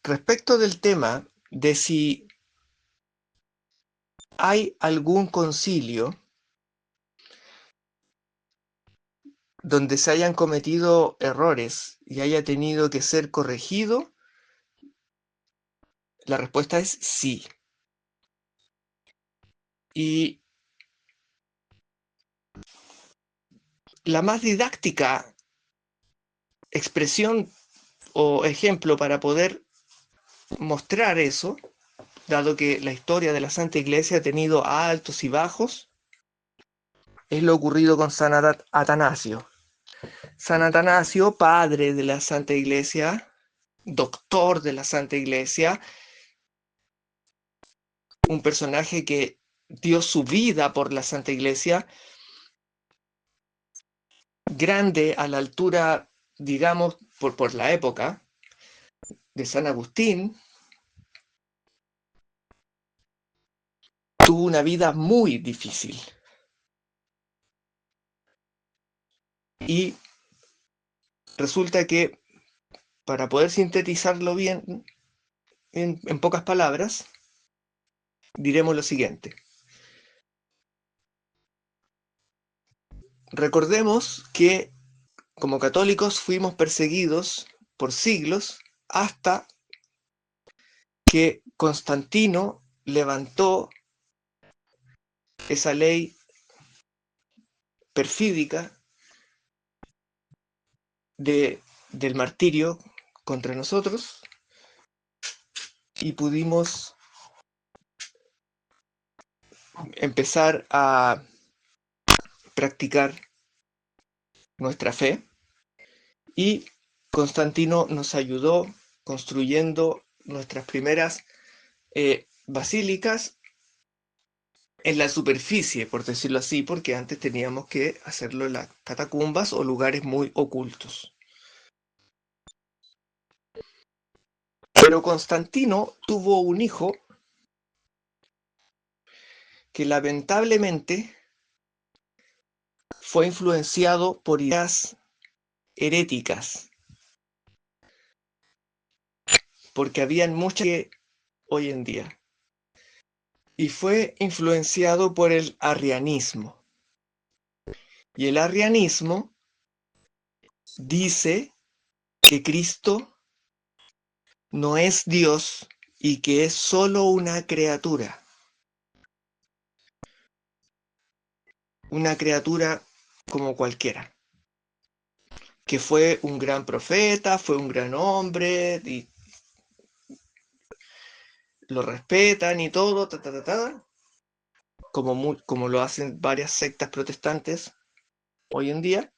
Respecto del tema de si hay algún concilio donde se hayan cometido errores y haya tenido que ser corregido, la respuesta es sí. Y la más didáctica expresión o ejemplo para poder mostrar eso, dado que la historia de la Santa Iglesia ha tenido altos y bajos, es lo ocurrido con San Atanasio. San Atanasio, padre de la Santa Iglesia, doctor de la Santa Iglesia, un personaje que dio su vida por la Santa Iglesia, grande a la altura, digamos, por la época, de San Agustín, tuvo una vida muy difícil. Y resulta que, para poder sintetizarlo bien, en pocas palabras, diremos lo siguiente. Recordemos que como católicos fuimos perseguidos por siglos hasta que Constantino levantó esa ley perfídica del martirio contra nosotros y pudimos empezar a practicar nuestra fe, y Constantino nos ayudó construyendo nuestras primeras basílicas en la superficie, por decirlo así, porque antes teníamos que hacerlo en las catacumbas o lugares muy ocultos. Pero Constantino tuvo un hijo que lamentablemente fue influenciado por ideas heréticas, porque habían muchas que hoy en día, y fue influenciado por el arrianismo. Y el arrianismo dice que Cristo no es Dios y que es solo una criatura como cualquiera, que fue un gran profeta, fue un gran hombre, y lo respetan y todo, como lo hacen varias sectas protestantes hoy en día,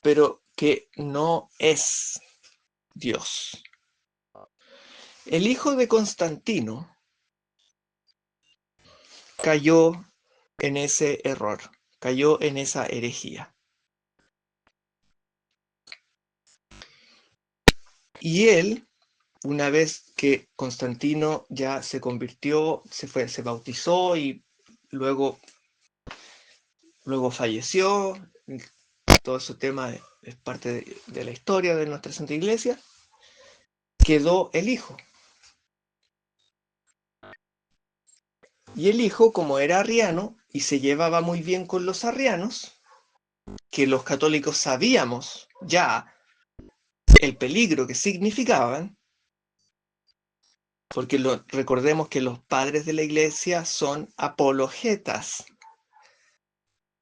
pero que no es Dios. El hijo de Constantino cayó en ese error, cayó en esa herejía. Y él, una vez que Constantino ya se convirtió, se bautizó y luego falleció, todo ese tema es parte de la historia de nuestra Santa Iglesia, quedó el hijo. Y el hijo, como era arriano y se llevaba muy bien con los arrianos, que los católicos sabíamos ya el peligro que significaban, porque recordemos que los padres de la Iglesia son apologetas,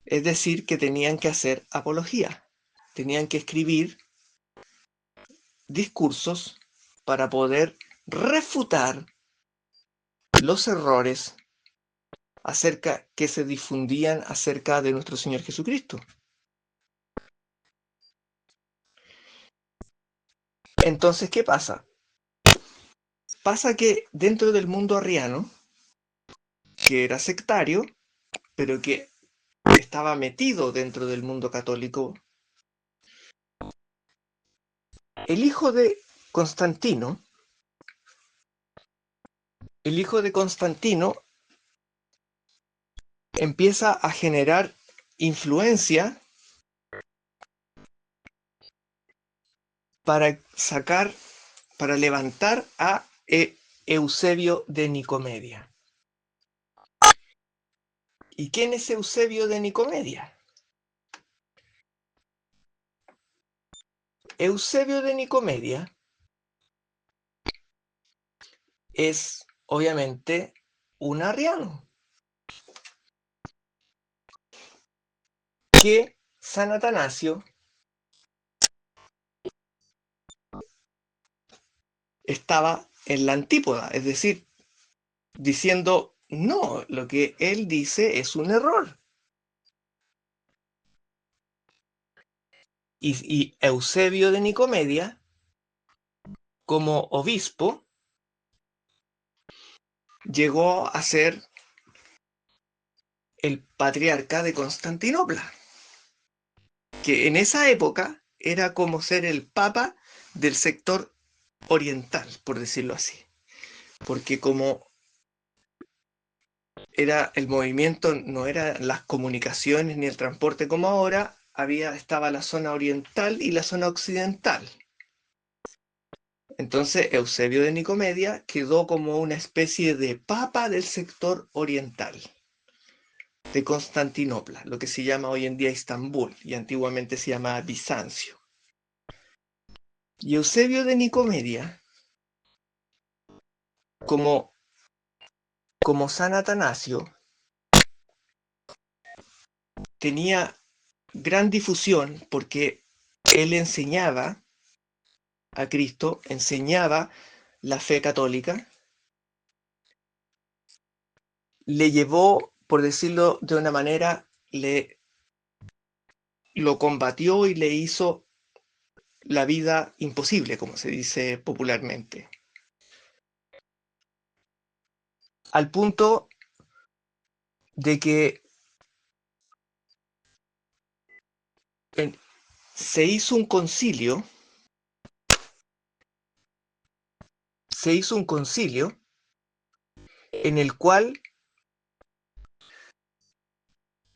es decir, que tenían que hacer apología, tenían que escribir discursos para poder refutar los errores que se difundían acerca de nuestro Señor Jesucristo. Entonces, ¿qué pasa? Pasa que dentro del mundo arriano, que era sectario, pero que estaba metido dentro del mundo católico, el hijo de Constantino, empieza a generar influencia para sacar para levantar a Eusebio de Nicomedia. ¿Y quién es Eusebio de Nicomedia? Eusebio de Nicomedia es obviamente un arriano que San Atanasio estaba en la antípoda, es decir, diciendo, no, lo que él dice es un error. Y Eusebio de Nicomedia, como obispo, llegó a ser el patriarca de Constantinopla, que en esa época era como ser el papa del sector oriental, por decirlo así. Porque como era el movimiento, no eran las comunicaciones ni el transporte como ahora, estaba la zona oriental y la zona occidental. Entonces Eusebio de Nicomedia quedó como una especie de papa del sector oriental de Constantinopla, lo que se llama hoy en día Estambul y antiguamente se llamaba Bizancio. Y Eusebio de Nicomedia, como, como San Atanasio, tenía gran difusión porque él enseñaba a Cristo, enseñaba la fe católica, le llevó, por decirlo de una manera, lo combatió y le hizo la vida imposible, como se dice popularmente. Al punto de que se hizo un concilio, en el cual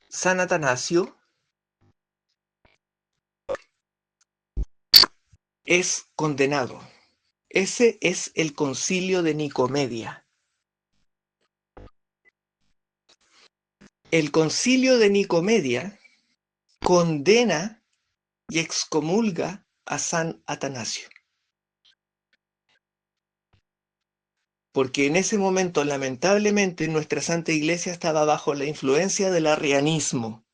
San Atanasio es condenado. Ese es el concilio de Nicomedia. El concilio de Nicomedia condena y excomulga a San Atanasio. Porque en ese momento, lamentablemente, nuestra Santa Iglesia estaba bajo la influencia del arrianismo.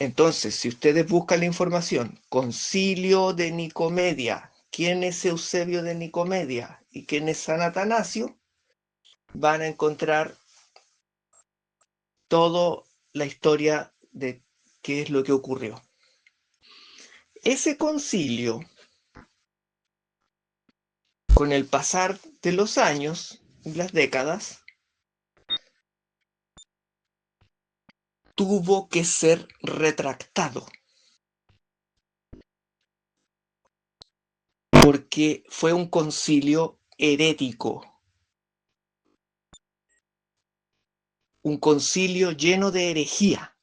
Entonces, si ustedes buscan la información, Concilio de Nicomedia, ¿quién es Eusebio de Nicomedia y quién es San Atanasio? Van a encontrar toda la historia de qué es lo que ocurrió. Ese concilio, con el pasar de los años y las décadas, tuvo que ser retractado. Porque fue un concilio herético. Un concilio lleno de herejía.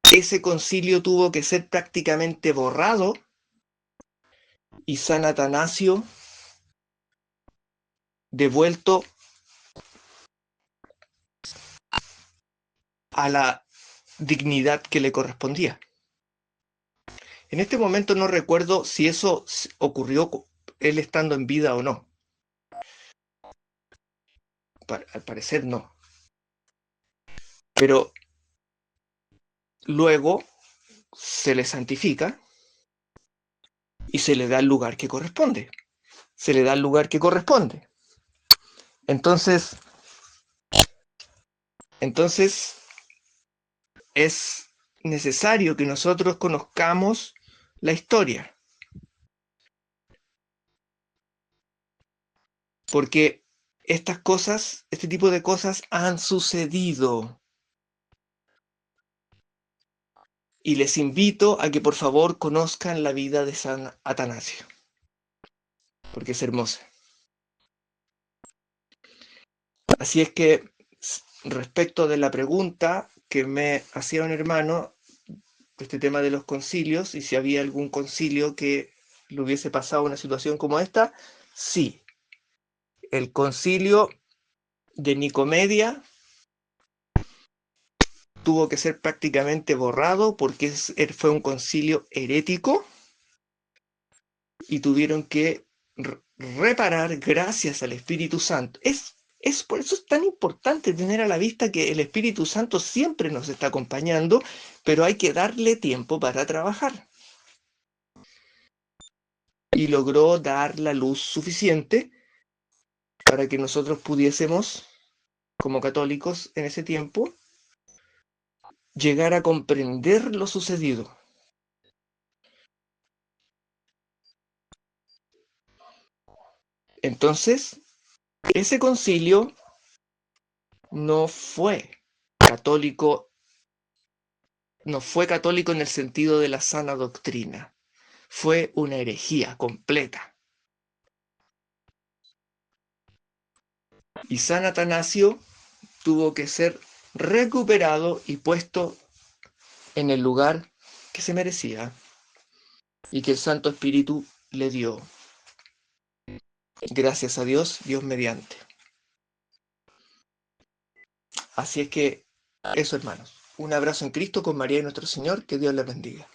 Ese concilio tuvo que ser prácticamente borrado y San Atanasio devuelto a la dignidad que le correspondía. En este momento no recuerdo si eso ocurrió él estando en vida o no. Al parecer no. Pero luego se le santifica y se le da el lugar que corresponde. Se le da el lugar que corresponde. Entonces es necesario que nosotros conozcamos la historia. Porque estas cosas, este tipo de cosas han sucedido. Y les invito a que por favor conozcan la vida de San Atanasio. Porque es hermosa. Así es que, respecto de la pregunta que me hacía un hermano, este tema de los concilios, y si había algún concilio que le hubiese pasado una situación como esta, sí. El concilio de Nicomedia tuvo que ser prácticamente borrado porque fue un concilio herético y tuvieron que reparar gracias al Espíritu Santo. Por eso es tan importante tener a la vista que el Espíritu Santo siempre nos está acompañando, pero hay que darle tiempo para trabajar. Y logró dar la luz suficiente para que nosotros pudiésemos, como católicos en ese tiempo, llegar a comprender lo sucedido. Entonces, ese concilio no fue católico, no fue católico en el sentido de la sana doctrina, fue una herejía completa. Y San Atanasio tuvo que ser recuperado y puesto en el lugar que se merecía y que el Santo Espíritu le dio. Gracias a Dios, Dios mediante. Así es que eso, hermanos. Un abrazo en Cristo con María y nuestro Señor. Que Dios les bendiga.